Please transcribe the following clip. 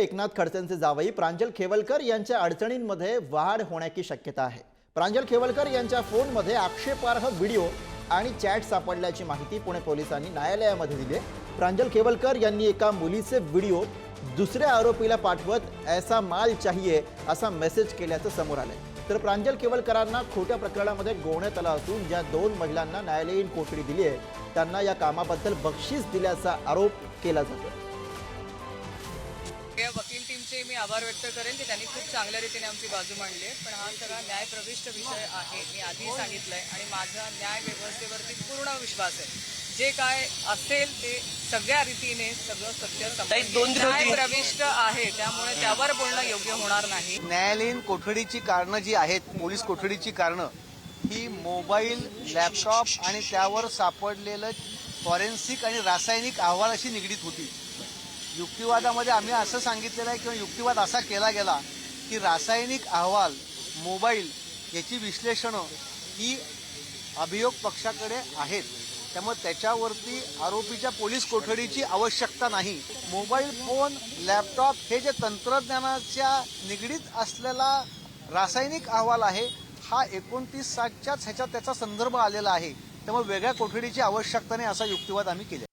एकनाथ खडसेंचे जावई प्रांजल खेवलकर यांच्या अडचणींमध्ये वाढ होण्याची शक्यता आहे। प्रांजल खेवलकर यांच्या फोनमध्ये आक्षेपार्ह व्हिडिओ आणि चॅट सापडल्याची माहिती पुणे पोलिसांनी न्यायालयामध्ये दिली आहे। प्रांजल खेवलकर यांनी एका मुलीचे व्हिडिओ दुसऱ्या आरोपीला पाठवत ऐसा माल चाहिए असा मेसेज केल्याचं समोर आलंय। तर प्रांजल खेवलकरांना खोट्या प्रकरणामध्ये गोवण्यात आलं असून ज्या 2 महिलांना न्यायालयीन कोठडी दिली आहे त्यांना या कामाबद्दल बक्षीस दिल्याचा आरोप केला जातो। वकील टीमचे मी आभार व्यक्त करेन की त्यांनी खूप चांगल्या रीतीने आमची बाजू मांडली आहे। पण हा सगळा न्यायप्रविष्ट विषय आहे, मी आधी सांगितलंय आणि माझा न्याय व्यवस्थेवरती पूर्ण विश्वास आहे। जे काय असेल ते सगळ्या रीतीने सगळं सत्य न्यायप्रविष्ट आहे, त्यामुळे त्यावर बोलणं योग्य होणार नाही। न्यायालयीन कोठडीची कारणं जी आहेत, पोलीस कोठडीची कारणं ही मोबाईल, लॅपटॉप आणि त्यावर सापडलेलं फॉरेन्सिक आणि रासायनिक अहवालाशी निगडीत होती। युक्तिवादामध्ये आम्ही असं सांगितलेलं आहे किंवा युक्तिवाद असा केला गेला की रासायनिक अहवाल, मोबाईल याची विश्लेषणं ही अभियोग पक्षाकडे आहेत, त्यामुळे त्याच्यावरती आरोपीच्या पोलीस कोठडीची आवश्यकता नाही। मोबाईल फोन, लॅपटॉप हे जे तंत्रज्ञानाच्या निगडीत असलेला रासायनिक अहवाल आहे हा 29/7च्याच ह्याच्यात त्याचा संदर्भ आलेला आहे, त्यामुळे वेगळ्या कोठडीची आवश्यकता नाही असा युक्तिवाद आम्ही केला।